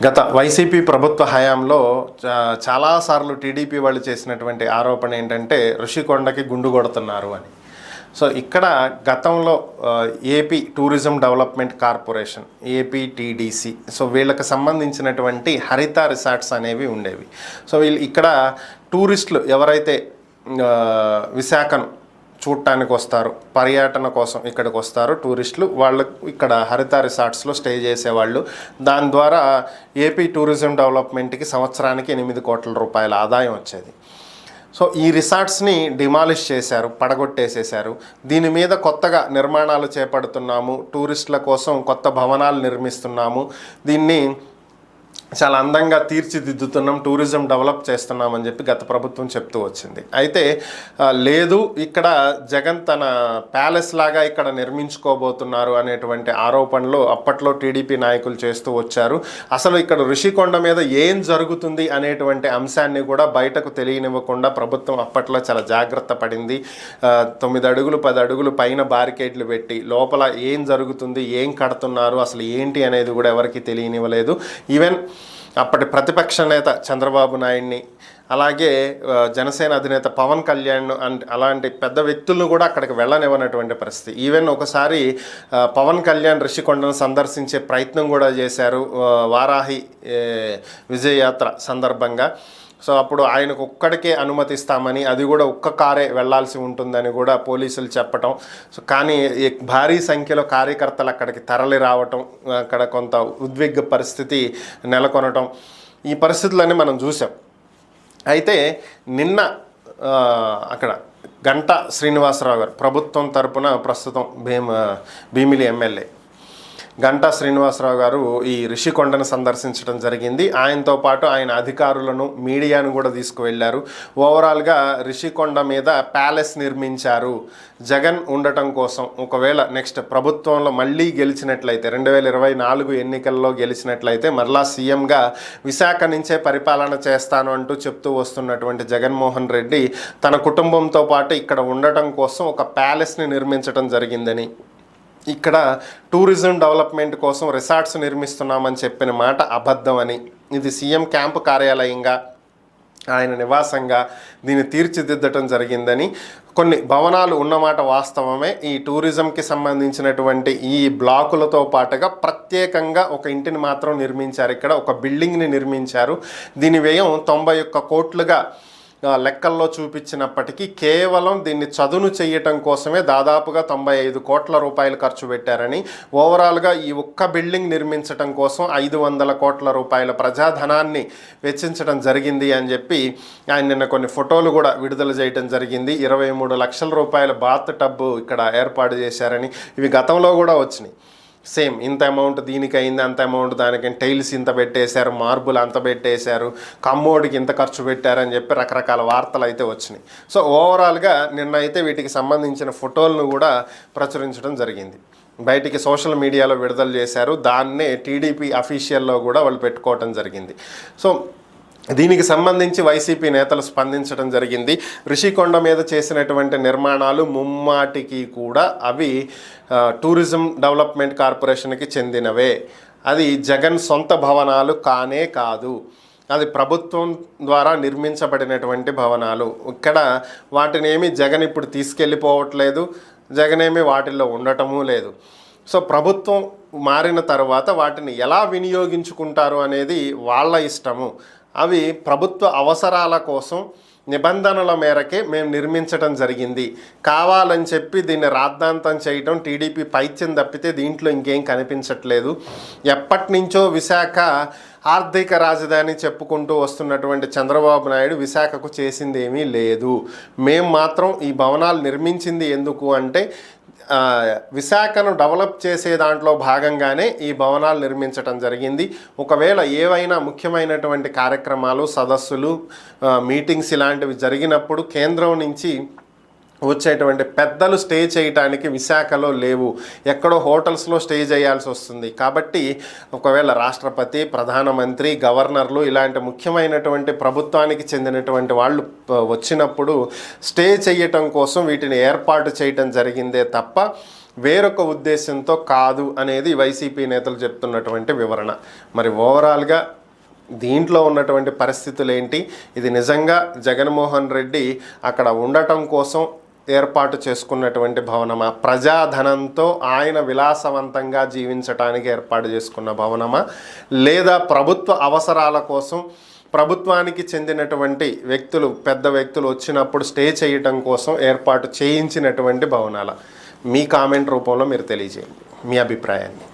గత వైసీపీ ప్రభుత్వ హయాంలో చాలాసార్లు టీడీపీ వాళ్ళు చేసినటువంటి ఆరోపణ ఏంటంటే ఋషికొండకి గుండు కొడుతున్నారు అని. సో ఇక్కడ గతంలో AP tourism development corporation APTDC so వీళ్ళకి సంబంధించినటువంటి హరిత రిసార్ట్స్ అనేవి ఉండేవి. సో వీళ్ళు ఇక్కడ టూరిస్టులు ఎవరైతే విశాఖను చూడటానికి వస్తారు, పర్యటన కోసం ఇక్కడికి వస్తారు టూరిస్టులు, వాళ్ళు ఇక్కడ హరిత రిసార్ట్స్లో స్టే చేసేవాళ్ళు. దాని ద్వారా ఏపీ టూరిజం డెవలప్మెంట్కి సంవత్సరానికి 8 కోట్ల రూపాయల ఆదాయం వచ్చేది. సో ఈ రిసార్ట్స్ని డిమాలిష్ చేశారు, పడగొట్టేసేశారు. దీని మీద కొత్తగా నిర్మాణాలు చేపడుతున్నాము, టూరిస్టుల కోసం కొత్త భవనాలు నిర్మిస్తున్నాము, దీన్ని చాలా అందంగా తీర్చిదిద్దుతున్నాం, టూరిజం డెవలప్ చేస్తున్నామని చెప్పి గత ప్రభుత్వం చెప్తూ వచ్చింది. అయితే లేదు, ఇక్కడ జగన్ తన ప్యాలెస్ లాగా ఇక్కడ నిర్మించుకోబోతున్నారు అనేటువంటి ఆరోపణలు అప్పట్లో టీడీపీ నాయకులు చేస్తూ వచ్చారు. అసలు ఇక్కడ ఋషికొండ మీద ఏం జరుగుతుంది అనేటువంటి అంశాన్ని కూడా బయటకు తెలియనివ్వకుండా ప్రభుత్వం అప్పట్లో చాలా జాగ్రత్త పడింది. 9 అడుగులు 10 అడుగులు పైన బారికేడ్లు పెట్టి లోపల ఏం జరుగుతుంది, ఏం కడుతున్నారు, అసలు ఏంటి అనేది కూడా ఎవరికి తెలియనివ్వలేదు. ఈవెన్ అప్పటి ప్రతిపక్ష నేత చంద్రబాబు నాయుడిని, అలాగే జనసేన అధినేత పవన్ కళ్యాణ్ అండ్ అలాంటి పెద్ద వ్యక్తులను కూడా అక్కడికి వెళ్ళనివ్వనటువంటి పరిస్థితి. ఈవెన్ ఒకసారి పవన్ కళ్యాణ్ ఋషికొండను సందర్శించే ప్రయత్నం కూడా చేశారు వారాహి విజయయాత్ర సందర్భంగా. సో అప్పుడు ఆయనకు ఒక్కడికే అనుమతిస్తామని, అది కూడా ఒక్క కారే వెళ్లాల్సి ఉంటుందని కూడా పోలీసులు చెప్పటం. సో కానీ భారీ సంఖ్యలో కార్యకర్తలు అక్కడికి తరలి రావటం, అక్కడ కొంత ఉద్విగ్న పరిస్థితి నెలకొనటం, ఈ పరిస్థితులన్నీ మనం చూసాం. అయితే నిన్న అక్కడ గంటా శ్రీనివాసరావు గారు ప్రభుత్వం తరపున ప్రస్తుతం భీమిలి ఎమ్మెల్యే గంటా శ్రీనివాసరావు గారు ఈ ఋషికొండను సందర్శించడం జరిగింది. ఆయనతో పాటు ఆయన అధికారులను, మీడియాను కూడా తీసుకువెళ్ళారు. ఓవరాల్గా ఋషికొండ మీద ప్యాలెస్ నిర్మించారు జగన్ ఉండటం కోసం. ఒకవేళ నెక్స్ట్ ప్రభుత్వంలో మళ్ళీ గెలిచినట్లయితే, 2024 ఎన్నికల్లో గెలిచినట్లయితే మరలా సీఎంగా విశాఖ నుంచే పరిపాలన చేస్తాను అంటూ చెప్తూ వస్తున్నటువంటి జగన్మోహన్ రెడ్డి తన కుటుంబంతో పాటు ఇక్కడ ఉండటం కోసం ఒక ప్యాలెస్ని నిర్మించడం జరిగిందని, ఇక్కడ టూరిజం డెవలప్మెంట్ కోసం రిసార్ట్స్ నిర్మిస్తున్నామని చెప్పిన మాట అబద్ధమని, ఇది సీఎం క్యాంపు కార్యాలయంగా, ఆయన నివాసంగా దీన్ని తీర్చిదిద్దటం జరిగిందని, కొన్ని భవనాలు ఉన్నమాట వాస్తవమే. ఈ టూరిజంకి సంబంధించినటువంటి ఈ బ్లాకులతో పాటుగా ప్రత్యేకంగా ఒక ఇంటిని మాత్రం నిర్మించారు, ఇక్కడ ఒక బిల్డింగ్ని నిర్మించారు. దీని వ్యయం 91 కోట్లుగా లెక్కల్లో చూపించినప్పటికీ కేవలం దీన్ని చదును చేయటం కోసమే దాదాపుగా 95 కోట్ల రూపాయలు ఖర్చు పెట్టారని, ఓవరాల్గా ఈ ఒక్క బిల్డింగ్ నిర్మించడం కోసం 500 కోట్ల రూపాయల ప్రజాధనాన్ని వెచ్చించడం జరిగింది అని చెప్పి ఆయన నిన్న కొన్ని ఫోటోలు కూడా విడుదల చేయడం జరిగింది. 23 లక్షల రూపాయల బాత్ టబ్ ఇక్కడ ఏర్పాటు చేశారని, ఇవి గతంలో కూడా వచ్చినాయి. సేమ్ ఇంత అమౌంట్ దీనికి అయింది, అంత అమౌంట్ దానికి, టైల్స్ ఇంత పెట్టేశారు, మార్బుల్ అంత పెట్టేశారు, కమ్మోడికి ఇంత ఖర్చు పెట్టారని చెప్పి రకరకాల వార్తలు అయితే వచ్చినాయి. సో ఓవరాల్గా నిన్న అయితే వీటికి సంబంధించిన ఫోటోలను కూడా ప్రచురించడం జరిగింది, బయటికి సోషల్ మీడియాలో విడుదల చేశారు. దాన్నే టీడీపీ అఫీషియల్లో కూడా వాళ్ళు పెట్టుకోవటం జరిగింది. సో దీనికి సంబంధించి వైసీపీ నేతలు స్పందించడం జరిగింది. ఋషికొండ మీద చేసినటువంటి నిర్మాణాలు ముమ్మాటికి కూడా అవి టూరిజం డెవలప్మెంట్ కార్పొరేషన్కి చెందినవే, అది జగన్ సొంత భవనాలు కానే కాదు, అది ప్రభుత్వం ద్వారా నిర్మించబడినటువంటి భవనాలు. ఇక్కడ వాటిని ఏమి జగన్ ఇప్పుడు తీసుకెళ్ళిపోవట్లేదు, జగన్ ఏమి వాటిల్లో ఉండటము లేదు. సో ప్రభుత్వం మారిన తర్వాత వాటిని ఎలా వినియోగించుకుంటారు అనేది వాళ్ళ ఇష్టము. అవి ప్రభుత్వ అవసరాల కోసం నిబంధనల మేరకే మేము నిర్మించడం జరిగింది, కావాలని చెప్పి దీన్ని రాద్ధాంతం చేయటం టీడీపీ పైత్యం తప్పితే దీంట్లో ఇంకేం కనిపించట్లేదు. ఎప్పటి నుంచో విశాఖ ఆర్థిక రాజధాని చెప్పుకుంటూ వస్తున్నటువంటి చంద్రబాబు నాయుడు విశాఖకు చేసింది ఏమీ లేదు. మేము మాత్రం ఈ భవనాలు నిర్మించింది ఎందుకు అంటే విశాఖను డెవలప్ చేసే దాంట్లో భాగంగానే ఈ భవనాలు నిర్మించడం జరిగింది. ఒకవేళ ఏవైనా ముఖ్యమైనటువంటి కార్యక్రమాలు, సదస్సులు, మీటింగ్స్ ఇలాంటివి జరిగినప్పుడు కేంద్రం నుంచి వచ్చేటువంటి పెద్దలు స్టే చేయటానికి విశాఖలో లేవు, ఎక్కడో హోటల్స్లో స్టే చేయాల్సి వస్తుంది. కాబట్టి ఒకవేళ రాష్ట్రపతి, ప్రధానమంత్రి, గవర్నర్లు ఇలాంటి ముఖ్యమైనటువంటి ప్రభుత్వానికి చెందినటువంటి వాళ్ళు వచ్చినప్పుడు స్టే చేయటం కోసం వీటిని ఏర్పాటు చేయటం జరిగిందే తప్ప వేరొక ఉద్దేశంతో కాదు అనేది వైసీపీ నేతలు చెప్తున్నటువంటి వివరణ. మరి ఓవరాల్గా దీంట్లో ఉన్నటువంటి పరిస్థితులు ఏంటి? ఇది నిజంగా జగన్మోహన్ రెడ్డి అక్కడ ఉండటం కోసం ఏర్పాటు చేసుకున్నటువంటి భవనమా, ప్రజాధనంతో ఆయన విలాసవంతంగా జీవించటానికి ఏర్పాటు చేసుకున్న భవనమా, లేదా ప్రభుత్వ అవసరాల కోసం ప్రభుత్వానికి చెందినటువంటి వ్యక్తులు, పెద్ద వ్యక్తులు వచ్చినప్పుడు స్టే చేయటం కోసం ఏర్పాటు చేయించినటువంటి భవనాల? మీ కామెంట్ రూపంలో మీరు తెలియజేయండి మీ అభిప్రాయాన్ని.